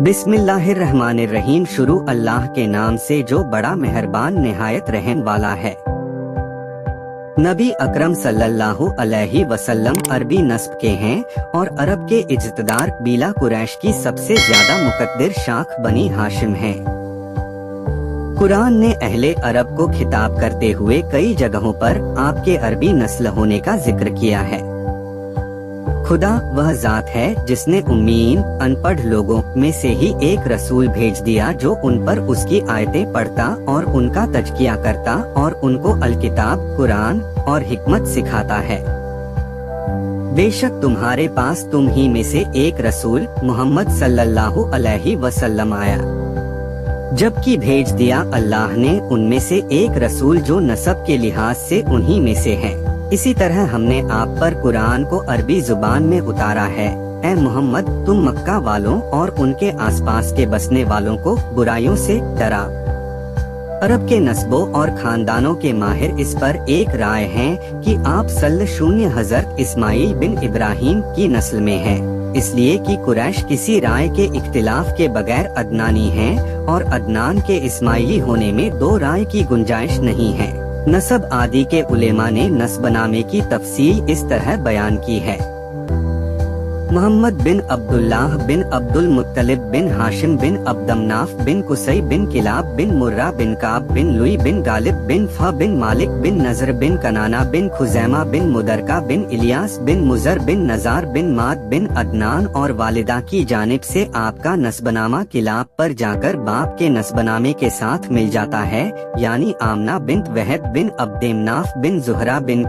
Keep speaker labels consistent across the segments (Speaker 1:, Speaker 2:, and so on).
Speaker 1: बिस्मिल्लाहिर्रहमानिर्रहीम। शुरू अल्लाह के नाम से जो बड़ा मेहरबान निहायत रहम वाला है। नबी अकरम सल्लल्लाहु अलैहि वसल्लम अरबी नस्ब के हैं और अरब के इज्तदार कबीला कुरैश की सबसे ज्यादा मुकद्दर शाख बनी हाशिम है। कुरान ने अहले अरब को खिताब करते हुए कई जगहों पर आपके अरबी नस्ल होने का जिक्र किया है। खुदा वह जात है जिसने उम्मीन अनपढ़ लोगों में से ही एक रसूल भेज दिया जो उन पर उसकी आयतें पढ़ता और उनका तज़किया करता और उनको अलकिताब कुरान और हिकमत सिखाता है। बेशक तुम्हारे पास तुम ही में से एक रसूल मोहम्मद सल्लल्लाहु अलैहि वसल्लम आया, जबकि भेज दिया अल्लाह ने उनमें से एक रसूल जो नसब के लिहाज से उन्हीं में से है। इसी तरह हमने आप पर कुरान को अरबी जुबान में उतारा है। ऐ मोहम्मद, तुम मक्का वालों और उनके आसपास के बसने वालों को बुराइयों से डरा। अरब के नस्बों और खानदानों के माहिर इस पर एक राय हैं कि आप हज़रत इस्माइल बिन इब्राहिम की नस्ल में हैं, इसलिए कि कुरैश किसी राय के इख्तिलाफ के बगैर अदनानी हैं और अदनान के इस्माइली होने में दो राय की गुंजाइश नहीं है। नसब आदि के उलेमा ने नस्बनामे की तफसील इस तरह बयान की है। मोहम्मद बिन अब्दुल्लाह बिन अब्दुल मुत्तलिब बिन हाशिम बिन अब्दमनाफ बिन कुसै बिन किलाब बिन मुर्रा बिन काब बिन लुई बिन गालिब बिन फ बिन मालिक बिन नजर बिन कनाना बिन खुजैमा बिन मुदरका बिन इलियास बिन मुजर बिन नजार बिन माद बिन अदनान और वालिदा की जानिब से आपका नस्बनामा किलाब पर जाकर बाप के नस्बनामे के साथ मिल जाता है, यानी आमना बिन वहद बिन अब्देमनाफ बिन जुहरा बिन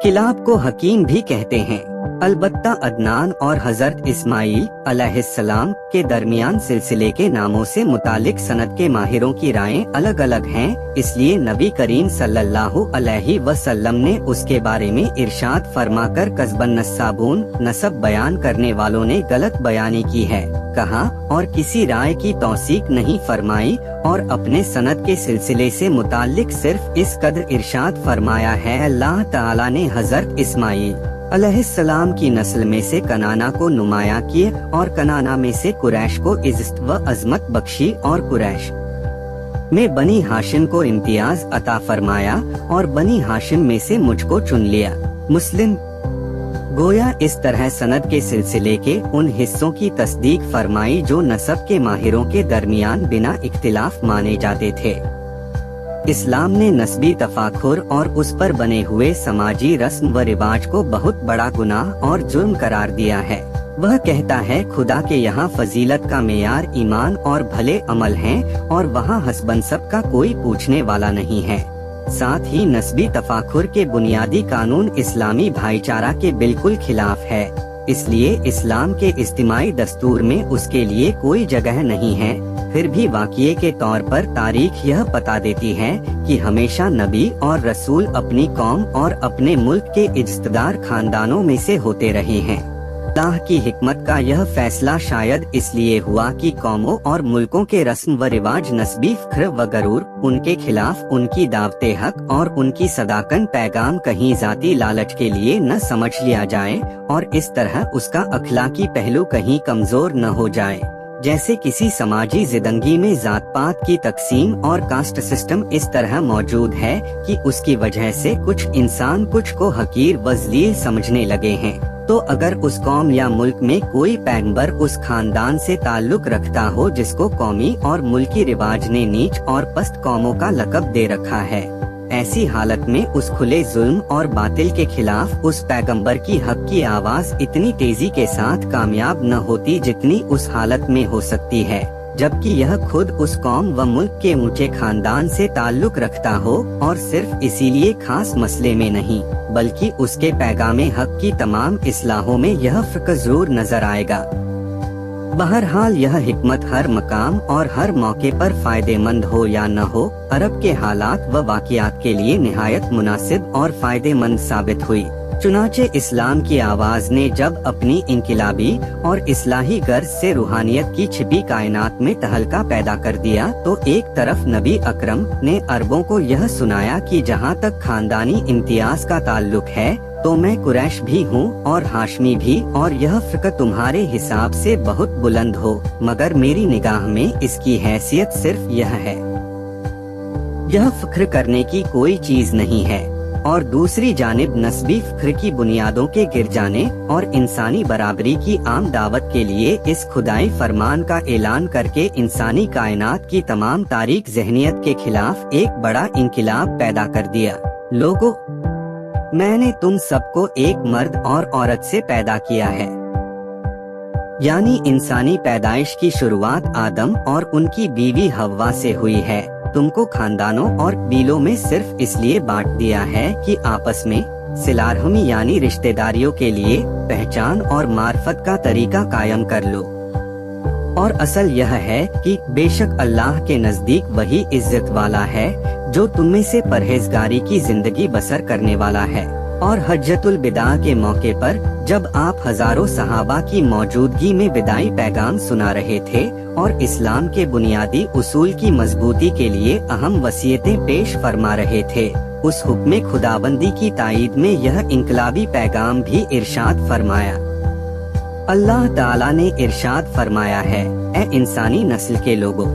Speaker 1: किलाब को हकीम भी कहते हैं। अलबत्ता अदनान और हजरत इस्माइल अलैहिस्सलाम के दरमियान सिलसिले के नामों से मुतालिक सनद के माहिरों की रायें अलग अलग हैं, इसलिए नबी करीम सल्लल्लाहु अलैहि वसल्लम ने उसके बारे में इरशाद फरमाकर कज़बन नस्साबून नसब बयान करने वालों ने गलत बयानी की है कहा और किसी राय की तौसीक नहीं फरमाई और अपने सनद के सिलसिले से मुतालिक सिर्फ इस कदर इरशाद फरमाया है, अल्लाह ताला ने हजरत इस्माइल अलैहिस्सलाम की नस्ल में से कनाना को नुमाया किए और कनाना में से कुरैश को इज्जत व अजमत बख्शी और कुरैश में बनी हाशिम को इम्तियाज अता फरमाया और बनी हाशिम में से मुझको चुन लिया। मुस्लिम। गोया इस तरह सनद के सिलसिले के उन हिस्सों की तस्दीक फरमाई जो नसब के माहिरों के दरमियान बिना इख्तिलाफ माने जाते थे। इस्लाम ने नस्बी तफाखुर और उस पर बने हुए समाजी रस्म व रिवाज को बहुत बड़ा गुनाह और जुर्म करार दिया है। वह कहता है खुदा के यहाँ फजीलत का मेयार ईमान और भले अमल हैं और वहाँ हसबनसब का कोई पूछने वाला नहीं है। साथ ही नस्बी तफाखुर के बुनियादी कानून इस्लामी भाईचारा के बिल्कुल खिलाफ है, इसलिए इस्लाम के इज्तिमाई दस्तूर में उसके लिए कोई जगह नहीं है। फिर भी वाक़िए के तौर पर तारीख यह पता देती है कि हमेशा नबी और रसूल अपनी कौम और अपने मुल्क के इज्तदार खानदानों में से होते रहे हैं। अल्लाह की हिकमत का यह फैसला शायद इसलिए हुआ कि कौमों और मुल्कों के रस्म व रिवाज नस्बी फ़ख्र व गरूर, उनके खिलाफ उनकी दावते हक और उनकी सदाकन पैगाम कहीं जाती लालच के लिए न समझ लिया जाए और इस तरह उसका अखलाकी पहलू कहीं कमजोर न हो जाए। जैसे किसी समाजी जिंदगी में जात पात की तकसीम और कास्ट सिस्टम इस तरह मौजूद है कि उसकी वजह से कुछ इंसान कुछ को हकीर व ज़लील समझने लगे हैं, तो अगर उस कौम या मुल्क में कोई पैगंबर उस खानदान से ताल्लुक रखता हो जिसको कौमी और मुल्की रिवाज ने नीच और पस्त कौमों का लक़ब दे रखा है, ऐसी हालत में उस खुले जुल्म और बातिल के खिलाफ उस पैगंबर की हक की आवाज इतनी तेजी के साथ कामयाब न होती जितनी उस हालत में हो सकती है जबकि यह खुद उस कौम व मुल्क के ऊंचे खानदान से ताल्लुक रखता हो और सिर्फ इसीलिए खास मसले में नहीं बल्कि उसके पैगामे हक की तमाम इस्लाहों में यह फ़र्क जरूर नजर आएगा। बहरहाल यह हिकमत हर मकाम और हर मौके पर फायदेमंद हो या न हो, अरब के हालात व वाक़ियात के लिए निहायत मुनासिब और फायदेमंद साबित हुई। चुनाचे इस्लाम की आवाज ने जब अपनी इनकिलाबी और इस्लाही गर्ज से रूहानियत की छिपी कायनात में तहलका पैदा कर दिया तो एक तरफ नबी अकरम ने अरबों को यह सुनाया कि जहाँ तक खानदानी इम्तियाज का ताल्लुक है तो मैं कुरैश भी हूँ और हाशमी भी, और यह फ़िक्र तुम्हारे हिसाब से बहुत बुलंद हो, मगर मेरी निगाह में इसकी हैसियत सिर्फ यह है, यह फ़िक्र करने की कोई चीज नहीं है। और दूसरी जानिब नस्बी फ़िक्र की बुनियादों के गिर जाने और इंसानी बराबरी की आम दावत के लिए इस खुदाई फरमान का ऐलान करके इंसानी कायनात की तमाम तारीक ज़हनियत के खिलाफ एक बड़ा इंकिलाब पैदा कर दिया। लोगों, मैंने तुम सबको एक मर्द और औरत से पैदा किया है, यानी इंसानी पैदाइश की शुरुआत आदम और उनकी बीवी हव्वा से हुई है। तुमको खानदानों और बीलों में सिर्फ इसलिए बांट दिया है कि आपस में सिलारहमी यानी रिश्तेदारियों के लिए पहचान और मार्फत का तरीका कायम कर लो। और असल यह है कि बेशक अल्लाह के नजदीक वही इज्जत वाला है जो तुम से परहेजगारी की जिंदगी बसर करने वाला है। और हज्जतुल विदा के मौके पर जब आप हजारों सहाबा की मौजूदगी में विदाई पैगाम सुना रहे थे और इस्लाम के बुनियादी उसूल की मजबूती के लिए अहम वसीयतें पेश फरमा रहे थे, उस हुक्म खुदाबंदी की ताईद में यह इनकलाबी पैगाम भी इरशाद फरमाया। अल्लाह ताला ने इरशाद फरमाया है, ए इंसानी नस्ल के लोगों,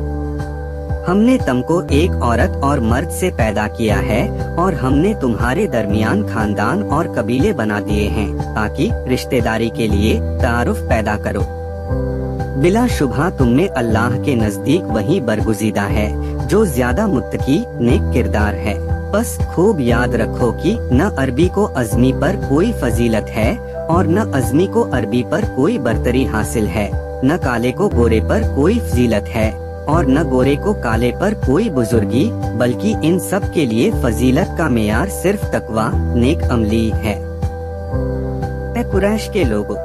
Speaker 1: हमने तुमको एक औरत और मर्द से पैदा किया है और हमने तुम्हारे दरमियान खानदान और कबीले बना दिए हैं ताकि रिश्तेदारी के लिए तारुफ पैदा करो। बिला शुबहा तुम में अल्लाह के नजदीक वही बरगुज़ीदा है जो ज्यादा मुत्तकी नेक किरदार है। बस खूब याद रखो कि न अरबी को अज़मी पर कोई फजीलत है और न अज़मी को अरबी पर कोई बरतरी हासिल है, न काले को गोरे पर कोई फजीलत है और न गोरे को काले पर कोई बुजुर्गी, बल्कि इन सब के लिए फजीलत का मेयार सिर्फ तकवा नेक अमली है। ऐ कुरैश के लोगों,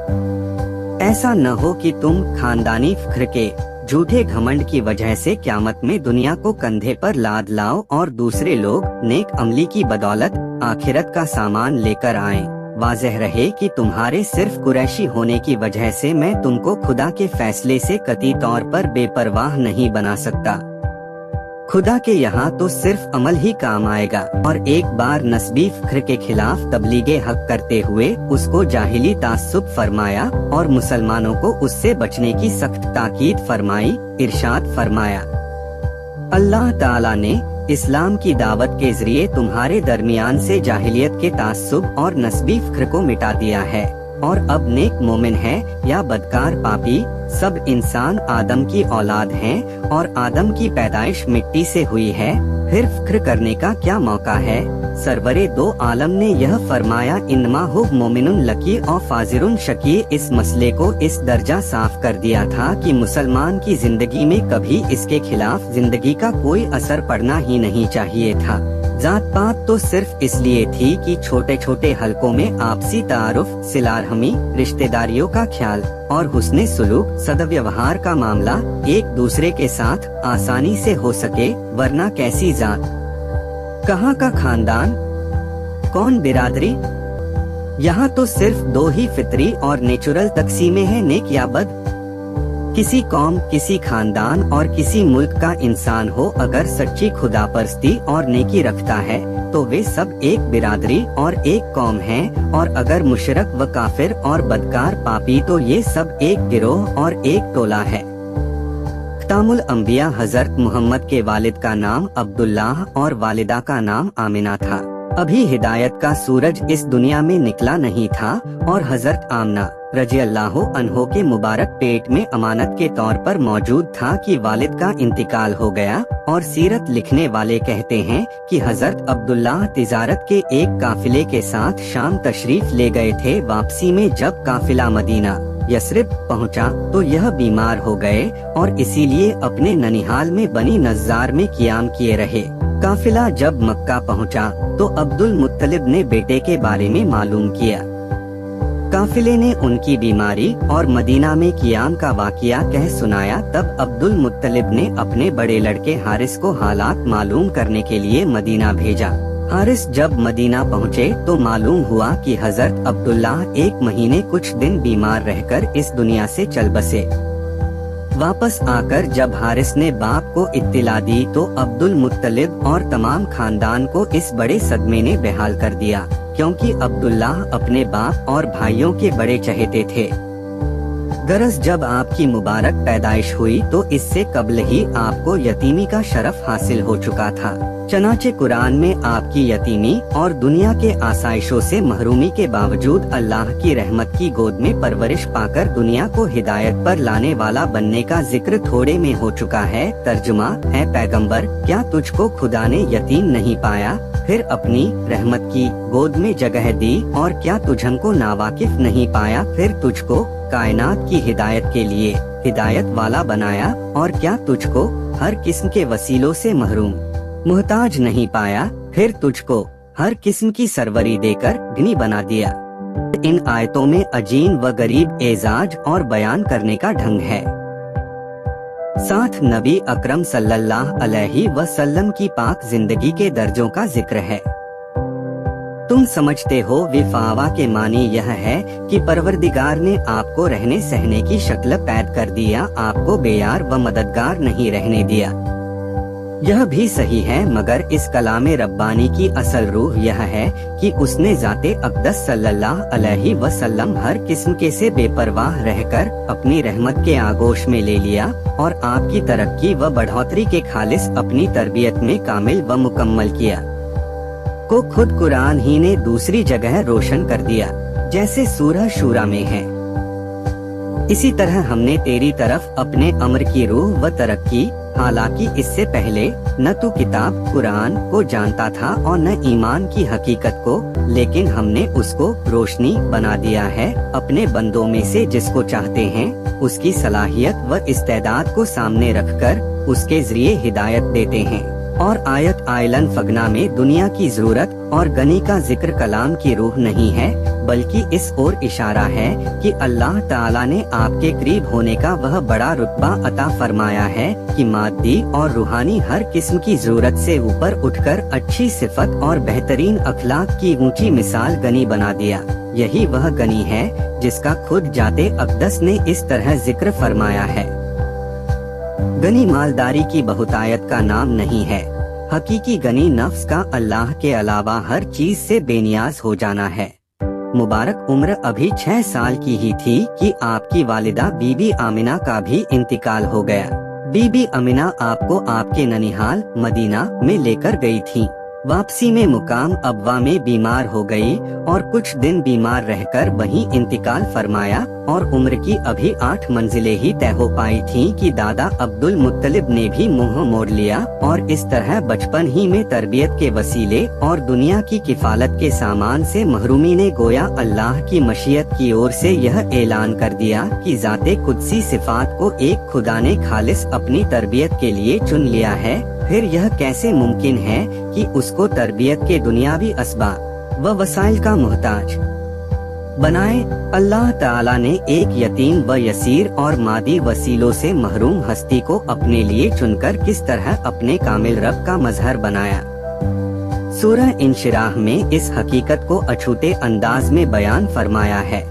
Speaker 1: ऐसा न हो कि तुम खानदानी फ़िक्र के झूठे घमंड की वजह से क़यामत में दुनिया को कंधे पर लाद लाओ और दूसरे लोग नेक अमली की बदौलत आखिरत का सामान लेकर आएं। वाज़ेह रहे कि तुम्हारे सिर्फ कुरैशी होने की वजह से मैं तुमको खुदा के फैसले से कतई तौर पर बेपरवाह नहीं बना सकता। खुदा के यहाँ तो सिर्फ अमल ही काम आएगा। और एक बार नस्बी फ़िक्र के खिलाफ तबलीगे हक करते हुए उसको जाहिली तासुब फरमाया और मुसलमानों को उससे बचने की सख्त ताकीद फरमाई। इरशाद फरमाया, अल्लाह ताला ने इस्लाम की दावत के जरिए तुम्हारे दरमियान से जाहिलियत के तासुब और नस्बी फ़िक्र को मिटा दिया है और अब नेक मोमिन है या बदकार पापी सब इंसान आदम की औलाद हैं और आदम की पैदाइश मिट्टी से हुई है, फिर फ़िक्र करने का क्या मौका है। सरवरे दो आलम ने यह फरमाया, इन्नमा हु मोमिनुन लकी और फाजिरुन शकी। इस मसले को इस दर्जा साफ कर दिया था कि मुसलमान की जिंदगी में कभी इसके खिलाफ जिंदगी का कोई असर पड़ना ही नहीं चाहिए था। जात पात तो सिर्फ इसलिए थी कि छोटे छोटे हलकों में आपसी तारुफ, सिलारहमी, रिश्तेदारियों का ख्याल और हुस्ने सुलूक, सदव्यवहार का मामला एक दूसरे के साथ आसानी से हो सके, वरना कैसी जात, कहाँ का खानदान, कौन बिरादरी, यहाँ तो सिर्फ दो ही फितरी और नेचुरल तकसीमें हैं, नेक या बद। किसी कौम, किसी खानदान और किसी मुल्क का इंसान हो अगर सच्ची खुदा परस्ती और नेकी रखता है तो वे सब एक बिरादरी और एक कौम हैं, और अगर मुशरक व काफिर और बदकार पापी तो ये सब एक गिरोह और एक टोला है। खतामुल अंबिया हजरत मोहम्मद के वालिद का नाम अब्दुल्लाह और वालिदा का नाम आमिना था। अभी हिदायत का सूरज इस दुनिया में निकला नहीं था और हजरत आमना रज़ियल्लाहु अन्हो के मुबारक पेट में अमानत के तौर पर मौजूद था कि वालिद का इंतकाल हो गया। और सीरत लिखने वाले कहते हैं कि हजरत अब्दुल्लाह तिजारत के एक काफिले के साथ शाम तशरीफ ले गए थे। वापसी में जब काफिला मदीना यसरिब पहुंचा तो यह बीमार हो गए और इसीलिए अपने ननिहाल में बनी नज़्ज़ार में क़ियाम किए रहे। काफिला जब मक्का पहुंचा तो अब्दुल मुत्तलिब ने बेटे के बारे में मालूम किया। काफिले ने उनकी बीमारी और मदीना में क़ियाम का वाक़िया कह सुनाया। तब अब्दुल मुत्तलिब ने अपने बड़े लड़के हारिस को हालात मालूम करने के लिए मदीना भेजा। हारिस जब मदीना पहुँचे तो मालूम हुआ कि हजरत अब्दुल्लाह एक महीने कुछ दिन बीमार रहकर इस दुनिया से चल बसे। वापस आकर जब हारिस ने बाप को इत्तिला दी तो अब्दुल मुत्तलिब और तमाम खानदान को इस बड़े सदमे ने बेहाल कर दिया। क्योंकि अब्दुल्लाह अपने बाप और भाइयों के बड़े चहेते थे। गरज जब आपकी मुबारक पैदाइश हुई तो इससे कबल ही आपको यतीमी का शरफ हासिल हो चुका था। चनाचे कुरान में आपकी यतीमी और दुनिया के आसाइशों से महरूमी के बावजूद अल्लाह की रहमत की गोद में परवरिश पाकर दुनिया को हिदायत पर लाने वाला बनने का जिक्र थोड़े में हो चुका है। तर्जुमा है पैगंबर, क्या तुझको खुदा ने यतीम नहीं पाया, फिर अपनी रहमत की गोद में जगह दी, और क्या तुझको नावाकिफ नहीं पाया, फिर तुझको कायनात की हिदायत के लिए हिदायत वाला बनाया, और क्या तुझको हर किस्म के वसीलों से महरूम मुहताज नहीं पाया, फिर तुझको हर किस्म की सरवरी देकर गनी बना दिया। इन आयतों में अजीम व गरीब एजाज और बयान करने का ढंग है। साथ नबी अकरम सल्लल्लाहु अलैहि वसल्लम की पाक जिंदगी के दर्जों का जिक्र है। तुम समझते हो विफावा के मानी यह है कि परवरदिगार ने आपको रहने सहने की शक्ल पैदा कर दिया, आपको बेयार व मददगार नहीं रहने दिया। यह भी सही है, मगर इस कलामे रब्बानी की असल रूह यह है कि उसने जाते अक़दस सल्लल्लाहु अलैहि वसल्लम हर किस्म के से बेपरवाह रहकर अपनी रहमत के आगोश में ले लिया और आपकी तरक्की व बढ़ोतरी के खालिस अपनी तरबियत में कामिल व मुकम्मल किया को खुद कुरान ही ने दूसरी जगह रोशन कर दिया, जैसे सूरह शूरा में है। इसी तरह हमने तेरी तरफ अपने अमर की रूह व तरक्की, हालांकि इससे पहले न तू किताब कुरान को जानता था और न ईमान की हकीकत को, लेकिन हमने उसको रोशनी बना दिया है अपने बंदों में से जिसको चाहते हैं, उसकी सलाहियत व इस्तेदाद को सामने रखकर उसके जरिए हिदायत देते हैं। और आयत आयलन फगना में दुनिया की जरूरत और गनी का जिक्र कलाम की रूह नहीं है, बल्कि इस ओर इशारा है कि अल्लाह ताला ने आपके करीब होने का वह बड़ा रुतबा अता फरमाया है कि मादी और रूहानी हर किस्म की जरूरत से ऊपर उठकर अच्छी सिफत और बेहतरीन अखलाक की ऊंची मिसाल गनी बना दिया। यही वह गनी है जिसका खुद जाते अक़दस ने इस तरह जिक्र फरमाया है। गनी मालदारी की बहुतायत का नाम नहीं है, हकीकी गनी नफ्स का अल्लाह के अलावा हर चीज से बेनियाज हो जाना है। मुबारक उम्र अभी 6 साल की ही थी कि आपकी वालिदा बीबी आमिना का भी इंतकाल हो गया। बीबी आमिना आपको आपके ननिहाल मदीना में लेकर गई थी। वापसी में मुकाम अबवा में बीमार हो गई और कुछ दिन बीमार रहकर वहीं इंतकाल फरमाया और उम्र की अभी 8 मंजिलें ही तय हो पाई थीं कि दादा अब्दुल मुत्तलिब ने भी मुंह मोड़ लिया और इस तरह बचपन ही में तरबियत के वसीले और दुनिया की किफालत के सामान से महरूमी ने गोया अल्लाह की मशीयत की ओर से यह ऐलान कर दिया कि ज़ाते कुदसी सिफात को एक खुदा ने खालिस अपनी तरबियत के लिए चुन लिया है। फिर यह कैसे मुमकिन है कि उसको तरबियत के दुनियावी असबाब व वसाइल का मोहताज बनाए। अल्लाह ताला ने एक यतीम व यसीर और मादी वसीलों से महरूम हस्ती को अपने लिए चुनकर किस तरह अपने कामिल रब का मजहर बनाया। सूरह इंशिराह में इस हकीकत को अछूते अंदाज में बयान फरमाया है।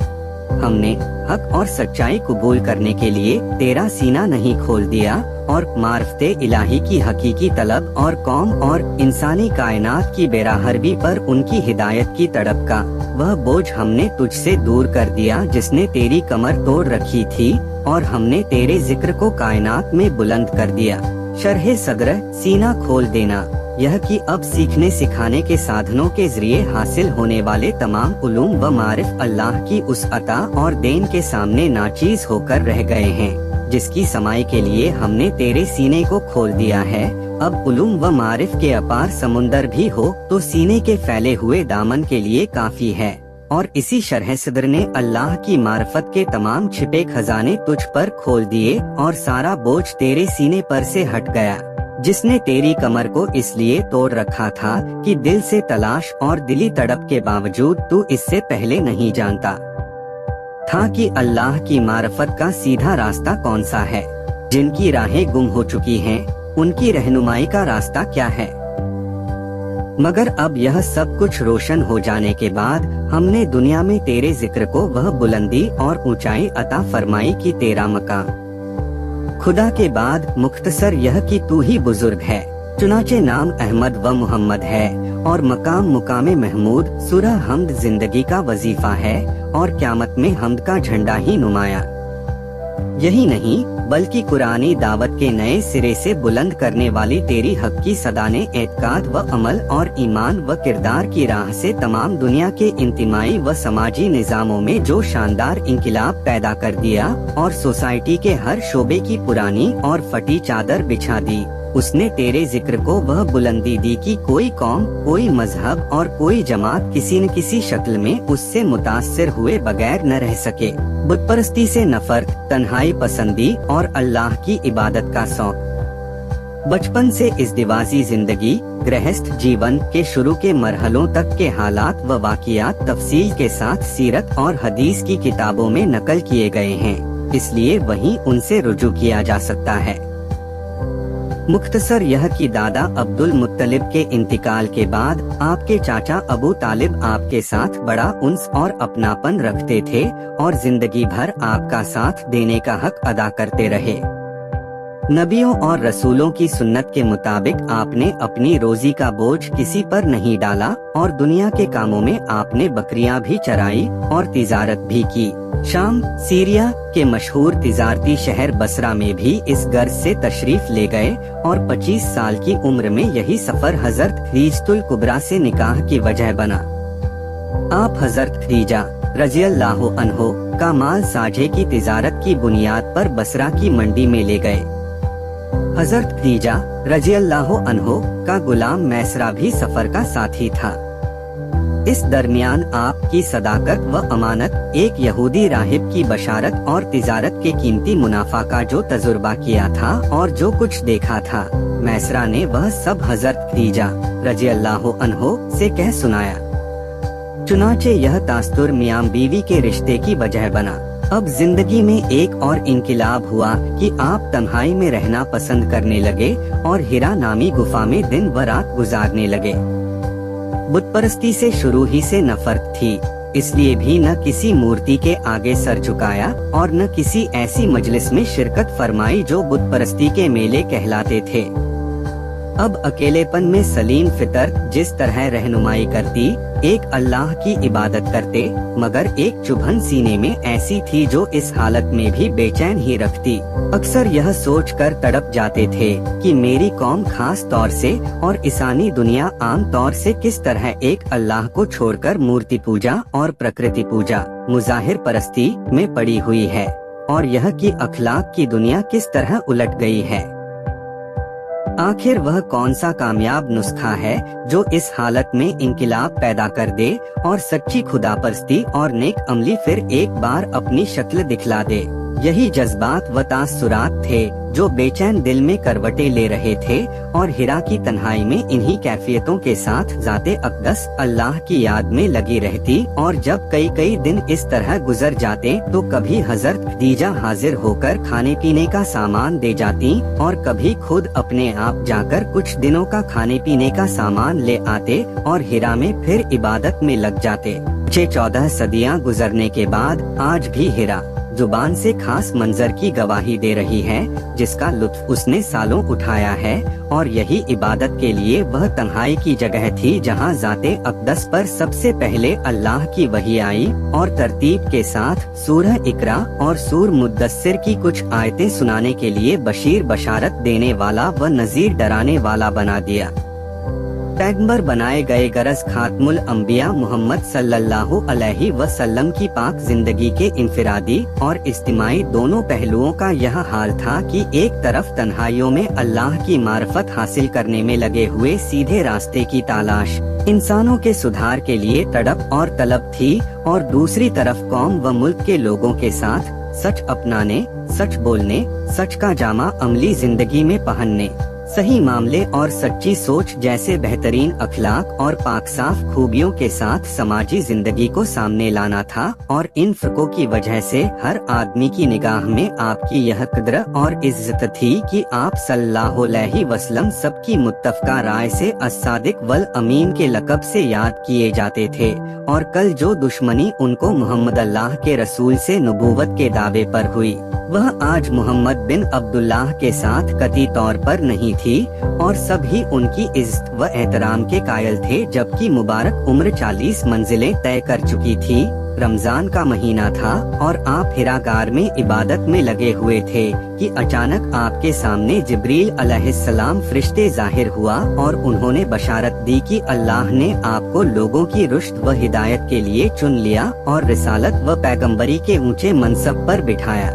Speaker 1: हमने हक और सच्चाई कबूल करने के लिए तेरा सीना नहीं खोल दिया और मार्फते इलाही की हकीकी तलब और कौम और इंसानी कायनात की बेराहरबी पर उनकी हिदायत की तड़प का वह बोझ हमने तुझसे दूर कर दिया जिसने तेरी कमर तोड़ रखी थी, और हमने तेरे जिक्र को कायनात में बुलंद कर दिया। शरह सदर सीना खोल देना यह कि अब सीखने सिखाने के साधनों के जरिए हासिल होने वाले तमाम उलूम व मारिफ अल्लाह की उस अता और देन के सामने नाचीज होकर रह गए हैं, जिसकी समाई के लिए हमने तेरे सीने को खोल दिया है। अब उलूम व मारिफ के अपार समुंदर भी हो तो सीने के फैले हुए दामन के लिए काफी है। और इसी शरह सदर ने अल्लाह की मार्फत के तमाम छिपे खजाने तुझ पर खोल दिए और सारा बोझ तेरे सीने पर से हट गया, जिसने तेरी कमर को इसलिए तोड़ रखा था कि दिल से तलाश और दिली तड़प के बावजूद तू इससे पहले नहीं जानता था कि अल्लाह की मार्फत का सीधा रास्ता कौन सा है। जिनकी राहें गुम हो चुकी हैं, उनकी रहनुमाई का रास्ता क्या है। मगर अब यह सब कुछ रोशन हो जाने के बाद हमने दुनिया में तेरे जिक्र को वह बुलंदी और ऊंचाई अता फरमाई कि तेरा मकाम खुदा के बाद मुख्तसर यह कि तू ही बुजुर्ग है, चुनाचे नाम अहमद व मोहम्मद है اور مقام مقام محمود سورہ حمد زندگی کا وظیفہ ہے اور قیامت میں حمد کا جھنڈا ہی نمایاں۔ یہی نہیں بلکہ قرآنی دعوت کے نئے سرے سے بلند کرنے والی تیری حق کی صدا نے اعتقاد و عمل اور ایمان و کردار کی راہ سے تمام دنیا کے انتمائی و سماجی نظاموں میں جو شاندار انقلاب پیدا کر دیا اور سوسائٹی کے ہر شعبے کی پرانی اور پھٹی چادر بچھا دی۔ اس نے تیرے ذکر کو وہ بلندی دی کہ کوئی قوم، کوئی مذہب اور کوئی جماعت کسی نہ کسی شکل میں اس سے متاثر ہوئے بغیر نہ رہ سکے۔ بت پرستی سے نفرت، تنہائی پسندی اور اللہ کی عبادت کا شوق، بچپن سے ازدواجی زندگی، گرہستھ جیون کے شروع کے مرحلوں تک کے حالات و واقعات تفصیل کے ساتھ سیرت اور حدیث کی کتابوں میں نقل کیے گئے ہیں، اس لیے وہیں ان سے رجوع کیا جا سکتا ہے۔ مختصر یہ کہ دادا عبد المطلب کے انتقال کے بعد آپ کے چاچا ابو طالب آپ کے ساتھ بڑا انس اور اپناپن رکھتے تھے اور زندگی بھر آپ کا ساتھ دینے کا حق ادا کرتے رہے۔ نبیوں اور رسولوں کی سنت کے مطابق آپ نے اپنی روزی کا بوجھ کسی پر نہیں ڈالا اور دنیا کے کاموں میں آپ نے بکریاں بھی چرائی اور تجارت بھی کی۔ شام، سیریا کے مشہور تجارتی شہر بصرہ میں بھی اس غرض سے تشریف لے گئے اور 25 سال کی عمر میں یہی سفر حضرت خدیجہ الکبریٰ سے نکاح کی وجہ بنا۔ آپ حضرت خدیجہ رضی اللہ عنہ کا مال ساجھے کی تجارت کی بنیاد پر بصرہ کی منڈی میں لے گئے۔ حضرت خدیجہ رضی اللہ عنہ کا غلام میسرہ بھی سفر کا ساتھی تھا۔ اس درمیان آپ کی صداقت و امانت، ایک یہودی راہب کی بشارت اور تجارت کے قیمتی منافع کا جو تجربہ کیا تھا اور جو کچھ دیکھا تھا، میسرہ نے وہ سب حضرت خدیجہ رضی اللہ عنہ سے کہہ سنایا۔ چنانچہ یہ تاثر میاں بیوی کے رشتے کی وجہ بنا۔ اب زندگی میں ایک اور انقلاب ہوا کہ آپ تنہائی میں رہنا پسند کرنے لگے اور ہیرا نامی گفا میں دن و رات گزارنے لگے۔ بت پرستی سے شروع ہی سے نفرت تھی، اس لیے بھی نہ کسی مورتی کے آگے سر جھکایا اور نہ کسی ایسی مجلس میں شرکت فرمائی جو بت پرستی کے میلے کہلاتے تھے۔ اب اکیلے پن میں سلیم فطرت جس طرح رہنمائی کرتی، ایک اللہ کی عبادت کرتے، مگر ایک چبھن سینے میں ایسی تھی جو اس حالت میں بھی بے چین ہی رکھتی۔ اکثر یہ سوچ کر تڑپ جاتے تھے کہ میری قوم خاص طور سے اور انسانی دنیا عام طور سے کس طرح ایک اللہ کو چھوڑ کر مورتی پوجا اور پرکرتی پوجا، مظاہر پرستی میں پڑی ہوئی ہے، اور یہ کہ اخلاق کی دنیا کس طرح الٹ گئی ہے۔ آخر وہ کون سا کامیاب نسخہ ہے جو اس حالت میں انقلاب پیدا کر دے اور سچی خدا پرستی اور نیک عملی پھر ایک بار اپنی شکل دکھلا دے؟ یہی جذبات و تاثرات تھے جو بے چین دل میں کروٹیں لے رہے تھے، اور ہیرا کی تنہائی میں انہی کیفیتوں کے ساتھ ذات اقدس اللہ کی یاد میں لگی رہتی، اور جب کئی دن اس طرح گزر جاتے تو کبھی حضرت خدیجہ حاضر ہو کر کھانے پینے کا سامان دے جاتی اور کبھی خود اپنے آپ جا کر کچھ دنوں کا کھانے پینے کا سامان لے آتے اور ہیرا میں پھر عبادت میں لگ جاتے۔ 14 صدیاں گزرنے کے بعد آج بھی ہیرا زبان سے خاص منظر کی گواہی دے رہی ہے جس کا لطف اس نے سالوں اٹھایا ہے، اور یہی عبادت کے لیے وہ تنہائی کی جگہ تھی جہاں ذات اقدس پر سب سے پہلے اللہ کی وحی آئی اور ترتیب کے ساتھ سورہ اقرا اور سور مدثر کی کچھ آیتیں سنانے کے لیے بشیر بشارت دینے والا و نذیر ڈرانے والا بنا دیا۔ پیغمبر بنائے گئے غرض خاتم الانبیاء محمد صلی اللہ علیہ وسلم کی پاک زندگی کے انفرادی اور اجتماعی دونوں پہلوؤں کا یہ حال تھا کہ ایک طرف تنہائیوں میں اللہ کی معرفت حاصل کرنے میں لگے ہوئے سیدھے راستے کی تلاش، انسانوں کے سدھار کے لیے تڑپ اور طلب تھی، اور دوسری طرف قوم و ملک کے لوگوں کے ساتھ سچ اپنانے، سچ بولنے، سچ کا جامہ عملی زندگی میں پہننے، صحیح معاملے اور سچی سوچ جیسے بہترین اخلاق اور پاک صاف خوبیوں کے ساتھ سماجی زندگی کو سامنے لانا تھا، اور ان فرقوں کی وجہ سے ہر آدمی کی نگاہ میں آپ کی یہ قدر اور عزت تھی کہ آپ صلی اللہ علیہ وسلم سب کی متفقہ رائے سے الصادق والامین کے لقب سے یاد کیے جاتے تھے، اور کل جو دشمنی ان کو محمد اللہ کے رسول سے نبوت کے دعوے پر ہوئی، وہ آج محمد بن عبداللہ کے ساتھ قطعی طور پر نہیں थी और सभी उनकी इज्जत व एहतराम के कायल थे, जबकि मुबारक उम्र 40 मंजिलें तय कर चुकी थी। रमजान का महीना था और आप हिरा गार में इबादत में लगे हुए थे कि अचानक आपके सामने जिब्रील अलैहिस्सलाम फरिश्ते जाहिर हुआ और उन्होंने बशारत दी कि अल्लाह ने आपको लोगों की रुश्द व हिदायत के लिए चुन लिया और रिसालत व पैगंबरी के ऊंचे मनसब पर बिठाया।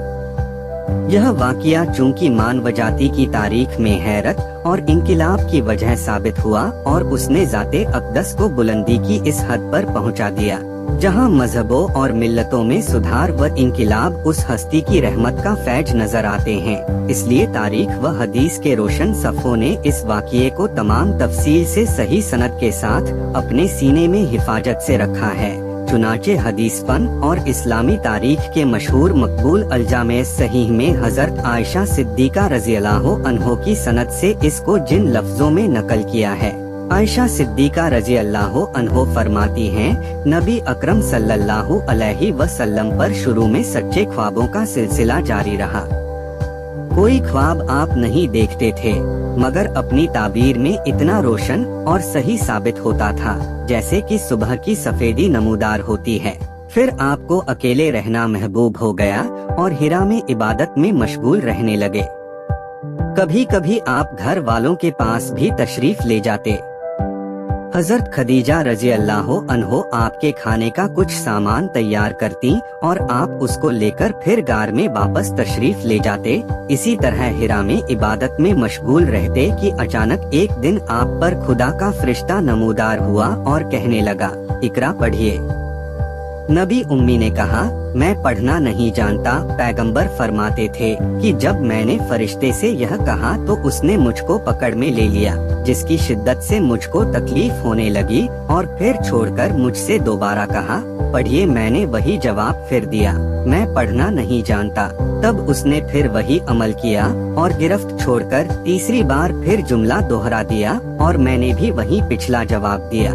Speaker 1: यह वाक़या चूंकि मानव जाति की तारीख में हैरत और इंकिलाब की वजह साबित हुआ और उसने ज़ाते अक़दस को बुलंदी की इस हद पर पहुंचा दिया जहां मजहबों और मिल्लतों में सुधार व इंकिलाब उस हस्ती की रहमत का फैज नजर आते हैं। इसलिए तारीख व हदीस के रोशन सफ़ों ने इस वाक़ये को तमाम तफसील से सही सनद के साथ अपने सीने में हिफाजत से रखा है। चुनाचे हदीस फन और इस्लामी तारीख के मशहूर मकबूल अलजामे सहीह में हजरत आयशा सिद्दीका रज़ियल्लाहु अन्हा की सनद से इसको जिन लफ्जों में नकल किया है। आयशा सिद्दीका रज़ियल्लाहु अन्हा फरमाती हैं, नबी अकरम सल्लल्लाहु अलैहि वसल्लम पर शुरू में सच्चे ख्वाबों का सिलसिला जारी रहा। कोई ख्वाब आप नहीं देखते थे मगर अपनी ताबीर में इतना रोशन और सही साबित होता था जैसे कि सुबह की सफेदी नमूदार होती है। फिर आपको अकेले रहना महबूब हो गया और हिरा में इबादत में मशगूल रहने लगे। कभी कभी आप घर वालों के पास भी तशरीफ ले जाते। हजरत खदीजा रज़ियल्लाहु अन्हा आपके खाने का कुछ सामान तैयार करती और आप उसको लेकर फिर गार में वापस तशरीफ ले जाते। इसी तरह हिरा में इबादत में मशगूल रहते कि अचानक एक दिन आप पर खुदा का फरिश्ता नमूदार हुआ और कहने लगा, इकरा पढ़िए। नबी उम्मी ने कहा, मैं पढ़ना नहीं जानता। पैगंबर फरमाते थे कि जब मैंने फरिश्ते से यह कहा तो उसने मुझको पकड़ में ले लिया, जिसकी शिद्दत से मुझको तकलीफ होने लगी और फिर छोड़कर मुझसे दोबारा कहा, पढ़िए। मैंने वही जवाब फिर दिया, मैं पढ़ना नहीं जानता। तब उसने फिर वही अमल किया और गिरफ्त छोड़कर तीसरी बार फिर जुमला दोहरा दिया और मैंने भी वही पिछला जवाब दिया।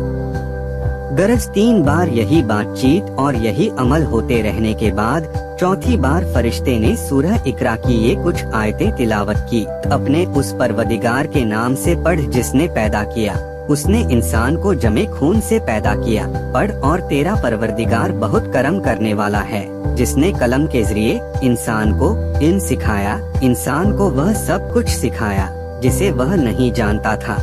Speaker 1: गरज 3 बार यही बातचीत और यही अमल होते रहने के बाद चौथी बार फरिश्ते ने सूरह इकरा की ये कुछ आयतें तिलावत की। अपने उस परवदिगार के नाम से पढ़ जिसने पैदा किया, उसने इंसान को जमे खून से पैदा किया। पढ़, और तेरा परवरदिगार बहुत करम करने वाला है, जिसने कलम के जरिए इंसान को इल्म सिखाया, इंसान को वह सब कुछ सिखाया जिसे वह नहीं जानता था।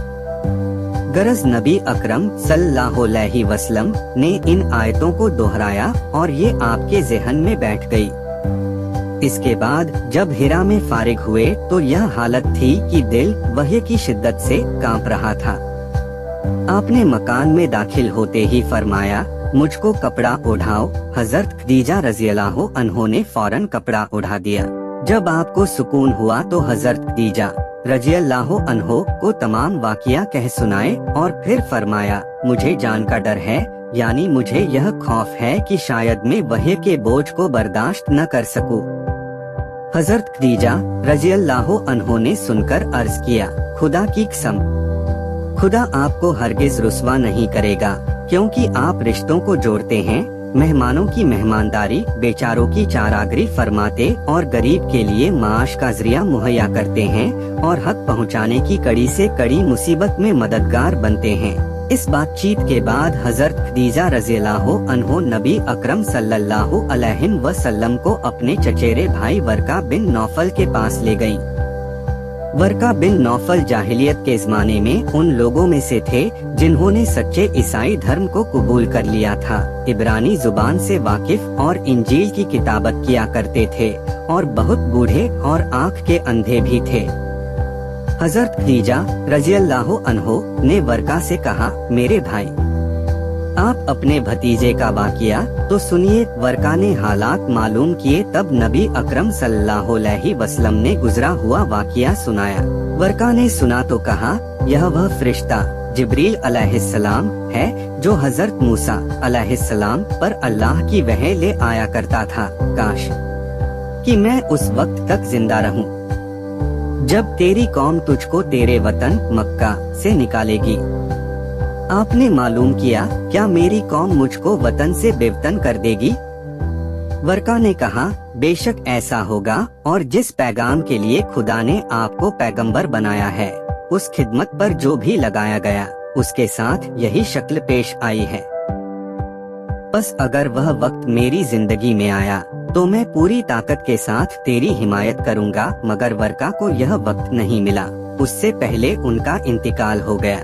Speaker 1: गरज नबी अकरम सल्लल्लाहु अलैहि वसल्लम ने इन आयतों को दोहराया और ये आपके ज़हन में बैठ गई। इसके बाद जब हिरा में फारिग हुए तो यह हालत थी कि दिल वही की शिद्दत से कांप रहा था। आपने मकान में दाखिल होते ही फरमाया, मुझको कपड़ा ओढ़ाओ। हजरत खदीजा रज़ियल्लाहु अन्हा ने फौरन कपड़ा ओढ़ा दिया। जब आपको सुकून हुआ तो हजरत खदीजा रज़ियल्लाहु अन्हा को तमाम वाक़िया कह सुनाए और फिर फरमाया, मुझे जान का डर है, यानी मुझे यह खौफ है कि शायद मैं वही के बोझ को बर्दाश्त न कर सकूं। हजरत खदीजा रज़ियल्लाहु अन्हा ने सुनकर अर्ज किया, खुदा की कसम, खुदा आपको हरगिज रुस्वा नहीं करेगा, क्योंकि आप रिश्तों को जोड़ते हैं, मेहमानों की मेहमानदारी, बेचारों की चारागरी फरमाते और गरीब के लिए माश का जरिया मुहैया करते हैं और हक पहुंचाने की कड़ी से कड़ी मुसीबत में मददगार बनते हैं। इस बातचीत के बाद हजरत खदीजा रज़ियल्लाहु अन्हा नबी अकरम सल्लल्लाहु अलैहि वसल्लम को अपने चचेरे भाई वर्का बिन नौफल के पास ले गयीं। वर्का बिन नौफल जाहिलियत के ज़माने में उन लोगों में से थे जिन्होंने सच्चे ईसाई धर्म को कबूल कर लिया था। इब्रानी जुबान से वाकिफ और इंजील की किताबत किया करते थे और बहुत बूढ़े और आँख के अंधे भी थे। हजरत खदीजा रज़ियल्लाहु अन्हा ने वर्का से कहा, मेरे भाई, आप अपने भतीजे का वाक़िया तो सुनिए। वर्का ने हालात मालूम किए, तब नबी अकरम सल्लल्लाहु अलैहि वसल्लम ने गुजरा हुआ वाक़िया सुनाया। वर्का ने सुना तो कहा, यह वह फरिश्ता जिब्रील अलैहिस्सलाम है जो हजरत मूसा अलैहिस्सलाम पर अल्लाह की वहय ले आया करता था। काश कि मैं उस वक्त तक जिंदा रहूं जब तेरी कौम तुझको तेरे वतन मक्का से निकालेगी। आपने मालूम किया, क्या मेरी कौम मुझको वतन से बेवतन कर देगी? वर्का ने कहा, बेशक ऐसा होगा, और जिस पैगाम के लिए खुदा ने आपको पैगंबर बनाया है उस खिदमत पर जो भी लगाया गया उसके साथ यही शक्ल पेश आई है। बस अगर वह वक्त मेरी जिंदगी में आया तो मैं पूरी ताकत के साथ तेरी हिमायत करूंगा, मगर वर्का को यह वक्त नहीं मिला, उससे पहले उनका इंतकाल हो गया।